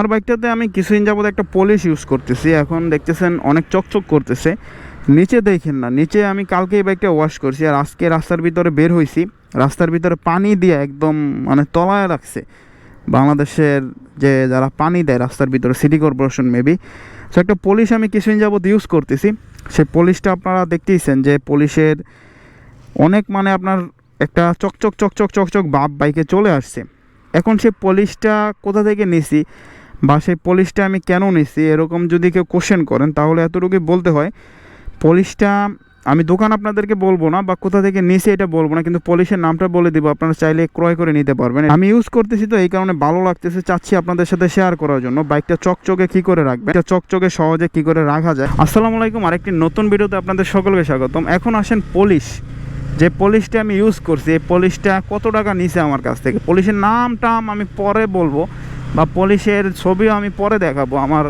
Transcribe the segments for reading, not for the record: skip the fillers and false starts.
আমার বাইকটাতে আমি কিছুদিন যাবত একটা পলিশ ইউজ করতেছি, এখন দেখতেছেন অনেক চকচক করতেছে। নিচে দেখেন না, নিচে আমি কালকে এই বাইকটা ওয়াশ করছি আর আজকে রাস্তার ভিতরে বের হয়েছি, রাস্তার ভিতরে পানি দিয়ে একদম মানে তলায় রাখছে বাংলাদেশের যে যারা পানি দেয় রাস্তার ভিতরে, সিটি কর্পোরেশন মেবি। সো একটা পলিশ আমি কিছুদিন যাবত ইউজ করতেছি। সেই পলিশটা আপনারা দেখতেইছেন যে পলিশের অনেক মানে আপনার একটা চকচক চকচক চকচক ভাব বাইকে চলে আসছে। এখন সেই পলিশটা কোথা থেকে নিছি বা সেই পলিশটা আমি কেন নিছি এরকম যদি কেউ কোশ্চেন করেন তাহলে এতটুকুই বলতে হয়, পলিশটা আমি দোকান আপনাদেরকে বলবো না বা কোথা থেকে নিছি এটা বলবো না, কিন্তু পলিশের নামটা বলে দিব, আপনারা চাইলে ক্রয় করে নিতে পারবেন। আমি ইউজ করতেছি তো এই কারণে ভালো লাগতেছে, চাচ্ছি আপনাদের সাথে শেয়ার করার জন্য বাইকটা চকচকে কী করে রাখবে, এটা চকচকে সহজে কী করে রাখা যায়। আসসালামু আলাইকুম, আরেকটি নতুন ভিডিওতে আপনাদের সকলকে স্বাগতম। এখন আসেন পলিশ, যে পলিশটা আমি ইউজ করছি এই পলিশটা কত টাকা নিছে আমার কাছ থেকে, পলিশের নামটা আমি পরে বলবো বা পলিশের ছবিও আমি পরে দেখাবো। আমার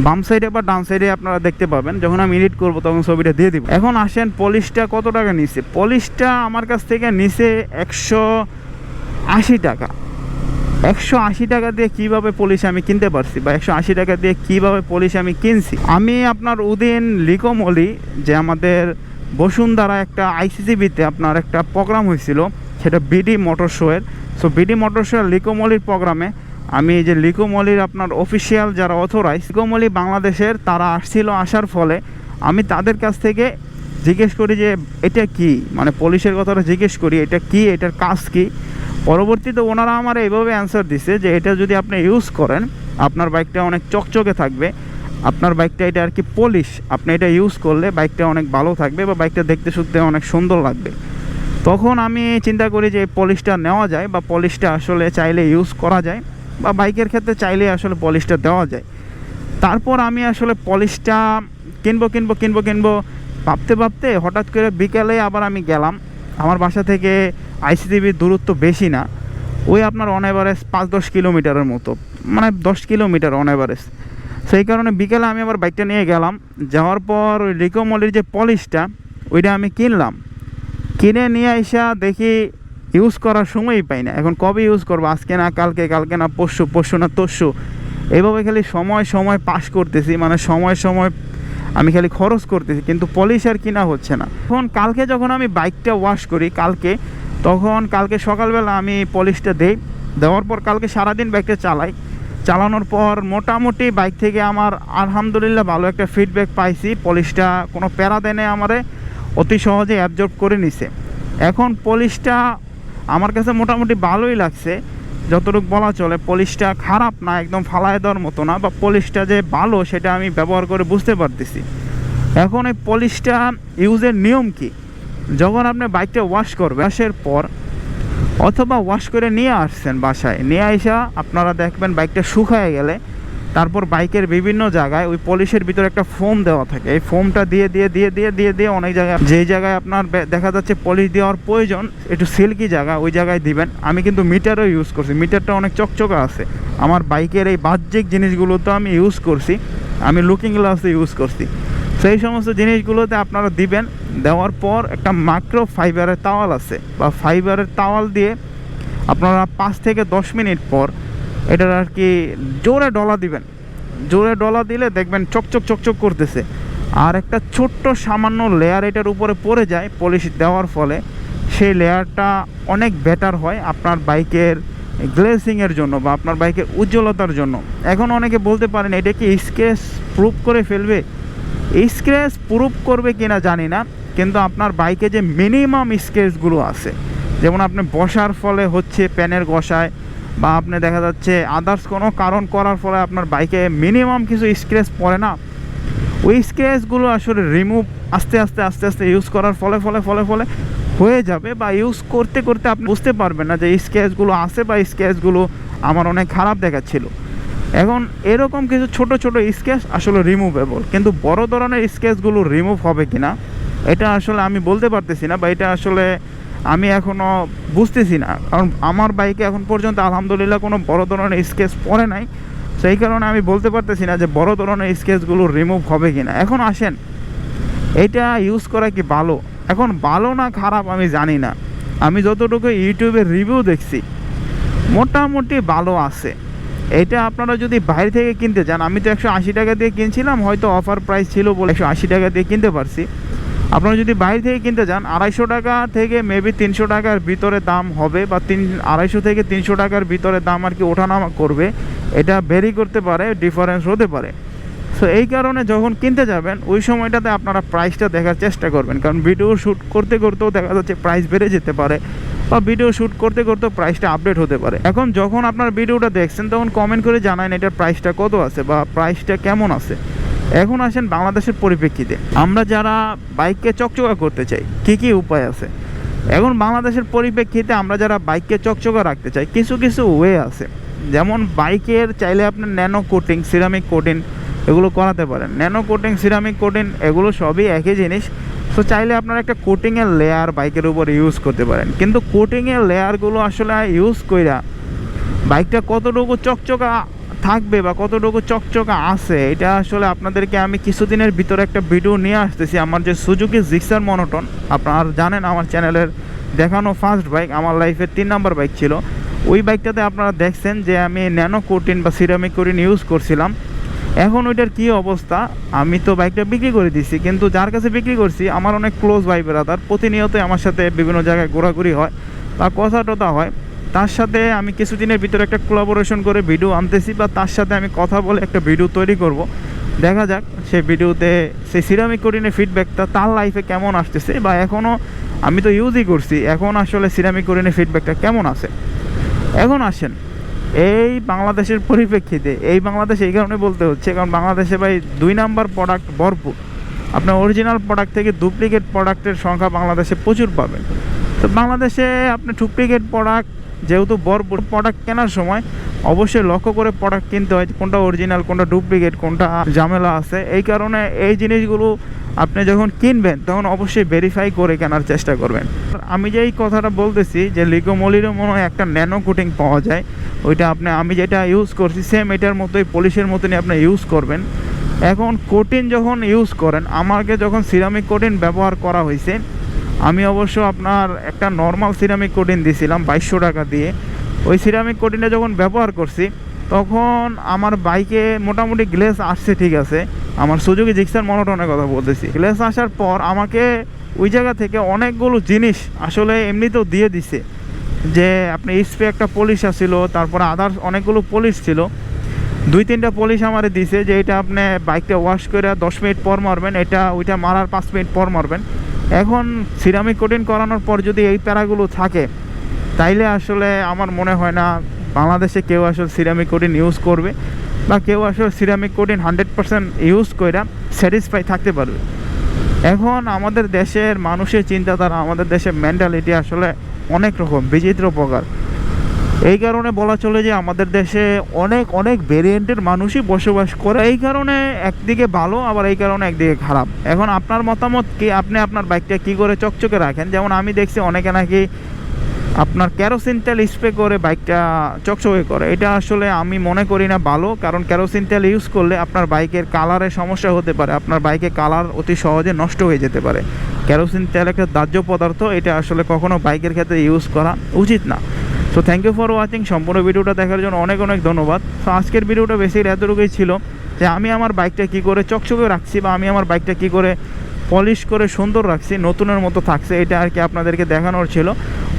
বাম সাইডে বা ডান সাইডে আপনারা দেখতে পাবেন, যখন আমি এডিট করবো তখন ছবিটা দিয়ে দিব। এখন আসেন পলিশটা কত টাকা নিছে। পলিশটা আমার কাছ থেকে নিছে 180 টাকা। 180 টাকা দিয়ে কীভাবে পলিশ আমি কিনতে পারছি বা 180 টাকা দিয়ে কীভাবে পলিশ আমি কিনছি, আমি আপনার উদিন লিকোমলি যে আমাদের বসুন্ধরা একটা আইসিসিবিতে আপনার একটা প্রোগ্রাম হয়েছিল, সেটা বিডি মোটর শোয়ের। সো বিডি মোটর শোয়ের লিকোমলির প্রোগ্রামে আমি যে লিকোমলির আপনার অফিসিয়াল যারা অথরাইজ লিকোমলি বাংলাদেশের তারা আসছিল, আসার ফলে আমি তাদের কাছ থেকে জিজ্ঞেস করি যে এটা কি, মানে পলিশের কথাটা জিজ্ঞেস করি এটা কি, এটার কাজ কি। পরবর্তীতে ওনারা আমার এইভাবে অ্যান্সার দিছে যে এটা যদি আপনি ইউজ করেন আপনার বাইকটা অনেক চকচকে থাকবে, আপনার বাইকটা এটা আর কি পলিশ, আপনি এটা ইউজ করলে বাইকটা অনেক ভালো থাকবে বা বাইকটা দেখতে শুনতে অনেক সুন্দর লাগবে। তখন আমি চিন্তা করি যে পলিশটা নেওয়া যায় বা পলিশটা আসলে চাইলে ইউজ করা যায় বা বাইকের ক্ষেত্রে চাইলে আসলে পলিশটা দেওয়া যায়। তারপর আমি আসলে পলিশটা কিনবো ভাবতে ভাবতে হঠাৎ করে বিকেলে আবার আমি গেলাম। আমার বাসা থেকে আইসিসিবির দূরত্ব বেশি না, ওই আপনার অন অ্যাভারেজ 5-10 কিলোমিটারের মতো, মানে 10 কিলোমিটার অন অ্যাভারেজ। সেই কারণে বিকেলে আমি আবার বাইকটা নিয়ে গেলাম, যাওয়ার পর ওই লিকোমলির যে পলিশটা ওইটা আমি কিনলাম, কিনে নিয়ে আইসা দেখি ইউজ করার সময়ই পাই না। এখন কবে ইউজ করবো, আজকে না কালকে, কালকে না পরশু, পরশু না তরশু, এইভাবে খালি সময় পাস করতেছি, মানে সময় আমি খালি খরচ করতেছি, কিন্তু পলিশ আর কিনা হচ্ছে না। এখন কালকে যখন আমি বাইকটা ওয়াশ করি কালকে সকালবেলা আমি পলিশটা দেওয়ার পর কালকে সারাদিন বাইকটা চালানোর পর মোটামুটি বাইক থেকে আমার আলহামদুলিল্লাহ ভালো একটা ফিডব্যাক পাইছি। পলিশটা কোনো প্যারা দেনে আমারে অতি সহজে অ্যাবজর্ব করে নিছে। এখন পলিশটা আমার কাছে মোটামুটি ভালোই লাগছে, যতটুকু বলা চলে। পলিশটা খারাপ না, একদম ফালায় দেওয়ার মতো না, বা পলিশটা যে ভালো সেটা আমি ব্যবহার করে বুঝতে পারতেছি। এখন এই পলিশটা ইউজের নিয়ম কি, যখন আপনি বাইকটা ওয়াশ করবেন, ওয়াশের পর অথবা ওয়াশ করে নিয়ে আসছেন বাসায়, নিয়ে আসা আপনারা দেখবেন বাইকটা শুকায় গেলে তারপর বাইকের বিভিন্ন জায়গায় ওই পলিশের ভিতরে একটা ফোম দেওয়া থাকে, এই ফোমটা দিয়ে অনেক জায়গায়, যেই জায়গায় আপনার দেখা যাচ্ছে পলিশ দেওয়ার প্রয়োজন একটু সিল্কি জায়গা, ওই জায়গায় দিবেন। আমি কিন্তু মিটারও ইউজ করছি, মিটারটা অনেক চকচকে আছে। আমার বাইকের এই বাহ্যিক জিনিসগুলো তো আমি ইউজ করছি, আমি লুকিং গ্লাসও ইউজ করছি। সেই সমস্ত জিনিসগুলোতে আপনারা দিবেন। দেওয়ার পর একটা মাইক্রো ফাইবারের তাওয়াল আছে, বা ফাইবারের তাওয়াল দিয়ে আপনারা 5 থেকে 10 মিনিট পর এটার আর কি জোরে ডলা দিবেন। জোরে ডলা দিলে দেখবেন চকচক করতেছে, আর একটা ছোট্ট সামান্য লেয়ার এটার উপরে পড়ে যায় পলিশ দেওয়ার ফলে। সেই লেয়ারটা অনেক বেটার হয় আপনার বাইকের গ্লেসিংয়ের জন্য বা আপনার বাইকের উজ্জ্বলতার জন্য। এখন অনেকে বলতে পারেন এটা কি স্ক্র্যাচ প্রুফ করে ফেলবে, স্ক্র্যাচ প্রুফ করবে কিনা জানি না, কিন্তু আপনার বাইকে যে মিনিমাম স্ক্র্যাচগুলো আছে, যেমন আপনি বসার ফলে হচ্ছে প্যানের ঘষায় বা আপনি দেখা যাচ্ছে আদার্স কোনো কারণ করার ফলে আপনার বাইকে মিনিমাম কিছু স্ক্র্যাচ পড়ে না, ওই স্ক্র্যাচগুলো আসলে রিমুভ আস্তে আস্তে ইউজ করার ফলে হয়ে যাবে, বা ইউজ করতে আপনি বুঝতে পারবেন না যে স্ক্র্যাচগুলো আছে বা স্ক্র্যাচগুলো আমার অনেক খারাপ দেখাচ্ছিল। এখন এরকম কিছু ছোট স্ক্র্যাচ আসলে রিমুভেবল, কিন্তু বড় ধরনের স্ক্র্যাচগুলো রিমুভ হবে কিনা এটা আসলে আমি বলতে পারতেছি না, বা এটা আসলে আমি এখনও বুঝতেছি না, কারণ আমার বাইকে এখন পর্যন্ত আলহামদুলিল্লাহ কোনো বড় ধরনের স্ক্র্যাচ পড়ে নাই। সেই কারণে আমি বলতে পারতেছি না যে বড় ধরনের স্ক্র্যাচগুলো রিমুভ হবে কিনা। এখন আসেন এটা ইউজ করা কি ভালো, এখন ভালো না খারাপ আমি জানি না, আমি যতটুকু ইউটিউবে রিভিউ দেখছি মোটামুটি ভালো আছে। এটা আপনারা যদি বাইরে থেকে কিনতে চান, আমি তো 180 টাকা দিয়ে কিনছিলাম, হয়তো অফার প্রাইস ছিল বলে 180 টাকা দিয়ে কিনতে পারছি। আপনারা যদি বাইরে থেকে কিনতে চান 250 টাকা থেকে মেবি 300 টাকার ভিতরে দাম হবে, বা 250 থেকে 300 টাকার ভিতরে দাম আর কি ওঠানামা করবে, এটা ভেরি করতে পারে, ডিফারেন্স হতে পারে। সো এই কারণে যখন কিনতে যাবেন ওই সময়টাতে আপনারা প্রাইসটা দেখার চেষ্টা করবেন, কারণ ভিডিও শ্যুট করতে করতেও দেখা যাচ্ছে প্রাইস বেড়ে যেতে পারে, বা ভিডিও শ্যুট করতে করতেও প্রাইসটা আপডেট হতে পারে। এখন যখন আপনার ভিডিওটা দেখছেন তখন কমেন্ট করে জানান এটার প্রাইসটা কত আছে বা প্রাইসটা কেমন আছে। এখন আসেন বাংলাদেশের পরিপ্রেক্ষিতে, আমরা যারা বাইককে চকচকা করতে চাই কী কী উপায় আছে। এখন বাংলাদেশের পরিপ্রেক্ষিতে আমরা যারা বাইককে চকচকা রাখতে চাই কিছু কিছু ওয়ে আছে। যেমন বাইকের চাইলে আপনার ন্যানো কোটিং, সিরামিক কোটিং এগুলো করাতে পারেন। ন্যানো কোটিং, সিরামিক কোটিং এগুলো সবই একই জিনিস। সো চাইলে আপনারা একটা কোটিংয়ের লেয়ার বাইকের উপর ইউজ করতে পারেন, কিন্তু কোটিংয়ের লেয়ারগুলো আসলে ইউজ কইরা বাইকটা কতটুকু চকচকা থাকবে বা কতটুকু চকচকা আছে এটা আসলে আপনাদেরকে আমি কিছুদিনের ভিতরে একটা ভিডিও নিয়ে আসতেছি। আমার যে সুজুকি জিক্সার মনোটন, আপনারা জানেন আমার চ্যানেলের দেখানো ফার্স্ট বাইক, আমার লাইফের 3 নাম্বার বাইক ছিল। ওই বাইকটাতে আপনারা দেখছেন যে আমি ন্যানো কোটিং বা সিরামিক কোটিং ইউজ করছিলাম। এখন ওইটার কী অবস্থা, আমি তো বাইকটা বিক্রি করে দিছি, কিন্তু যার কাছে বিক্রি করছি আমার অনেক ক্লোজ ভাই ব্রাদার, প্রতিনিয়তই আমার সাথে বিভিন্ন জায়গায় ঘোরাঘুরি হয় বা কথা টথা হয়। তার সাথে আমি কিছুদিনের ভিতরে একটা কোলাবোরেশন করে ভিডিও আনতেছি, বা তার সাথে আমি কথা বলে একটা ভিডিও তৈরি করব। দেখা যাক সেই ভিডিওতে সেই সিরামিক কোটিনের ফিডব্যাকটা তার লাইফে কেমন আসতেছে, বা এখনও আমি তো ইউজই করছি, এখন আসলে সিরামিক কোটিনের ফিডব্যাকটা কেমন আছে। এখন আসেন এই বাংলাদেশের পরিপ্রেক্ষিতে, এই বাংলাদেশ এই কারণে বলতে হচ্ছে কারণ বাংলাদেশে ভাই 2 নাম্বার প্রোডাক্ট ভরপুর। আপনার অরিজিনাল প্রোডাক্ট থেকে ডুপ্লিকেট প্রোডাক্টের সংখ্যা বাংলাদেশে প্রচুর পাবেন। তো বাংলাদেশে আপনি ডুপ্লিকেট প্রোডাক্ট যেহেতু ভরপুর, প্রোডাক্ট কেনার সময় অবশ্যই লক্ষ্য করে প্রোডাক্ট কিনতে হয়, কোনটা অরিজিনাল, কোনটা ডুপ্লিকেট, কোনটা ঝামেলা আছে। এই কারণে এই জিনিসগুলো আপনি যখন কিনবেন তখন অবশ্যই ভেরিফাই করে কেনার চেষ্টা করবেন। আমি যে এই কথাটা বলতেছি যে লিকোমলিরও মনে হয় একটা ন্যানো কোটিং পাওয়া যায়, ওইটা আমি যেটা ইউজ করছি সেম এটার মতোই, পলিশের মতনই আপনি ইউজ করবেন। এখন কোটিং যখন ইউজ করেন, আমাকে যখন সিরামিক কোটিং ব্যবহার করা হয়েছে, আমি অবশ্য আপনার একটা নর্মাল সিরামিক কোটিং দিয়েছিলাম 2200 টাকা দিয়ে। ওই সিরামিক কোটিংটা যখন ব্যবহার করছি তখন আমার বাইকে মোটামুটি গ্লেস আসছে, ঠিক আছে, আমার সুজুকি জিক্সার মনোটনের কথা বলতেছি। গ্লেস আসার পর আমাকে ওই জায়গা থেকে অনেকগুলো জিনিস আসলে এমনিতেও দিয়ে দিছে, যে আপনি স্প্রে একটা পলিশ আসছিল, তারপরে আদার্স অনেকগুলো পলিশ ছিল, 2-3টা পলিশ আমারে দিছে যে এটা আপনি বাইকটা ওয়াশ করে 10 মিনিট পর মারবেন, ওইটা মারার 5 মিনিট পর মারবেন। এখন সিরামিক কোটিং করানোর পর যদি এই প্যারাগুলো থাকে তাইলে আসলে আমার মনে হয় না বাংলাদেশে কেউ আসলে সিরামিক কোটিং ইউজ করবে, বা কেউ আসলে সিরামিক কোটিং 100% ইউজ করে স্যাটিসফাই থাকতে পারবে। এখন আমাদের দেশের মানুষের চিন্তাধারা, আমাদের দেশের মেন্টালিটি আসলে অনেক রকম বিচিত্র প্রকার। এই কারণে বলা চলে যে আমাদের দেশে অনেক অনেক ভেরিয়েন্টের মানুষই বসবাস করে। এই কারণে একদিকে ভালো, আবার এই কারণে একদিকে খারাপ। এখন আপনার মতামত কি, আপনি আপনার বাইকটা কি করে চকচকে রাখেন? যেমন আমি দেখছি অনেকে নাকি আপনার কেরোসিন তেল স্প্রে করে বাইকটা চকচকে করে। এটা আসলে আমি মনে করি না ভালো, কারণ কেরোসিন তেল ইউজ করলে আপনার বাইকের কালারের সমস্যা হতে পারে, আপনার বাইকের কালার অতি সহজে নষ্ট হয়ে যেতে পারে। কেরোসিন তেল একটা দাহ্য পদার্থ, এটা আসলে কখনো বাইকের ক্ষেত্রে ইউজ করা উচিত না। So thank you for watching. সম্পূর্ণ ভিডিওটা দেখার জন্য অনেক অনেক ধন্যবাদ। সো আজকের ভিডিওটা বেসিক্যালি এতটুকুই ছিল যে আমি আমার বাইকটা কী করে চকচকে রাখছি, বা আমি আমার বাইকটা কী করে পলিশ করে সুন্দর রাখছি, নতুনের মতো থাকছে, এটা আর কি আপনাদেরকে দেখানোর ছিল।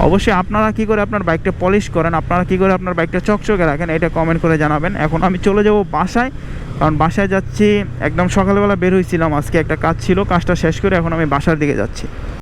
অবশ্যই আপনারা কী করে আপনার বাইকটা পলিশ করেন, আপনারা কী করে আপনার বাইকটা চকচকে রাখেন, এটা কমেন্ট করে জানাবেন। এখন আমি চলে যাব বাসায়, কারণ বাসায় যাচ্ছি, একদম সকালবেলা বের হয়েছিলাম, আজকে একটা কাজ ছিল, কাজটা শেষ করে এখন আমি বাসার দিকে যাচ্ছি।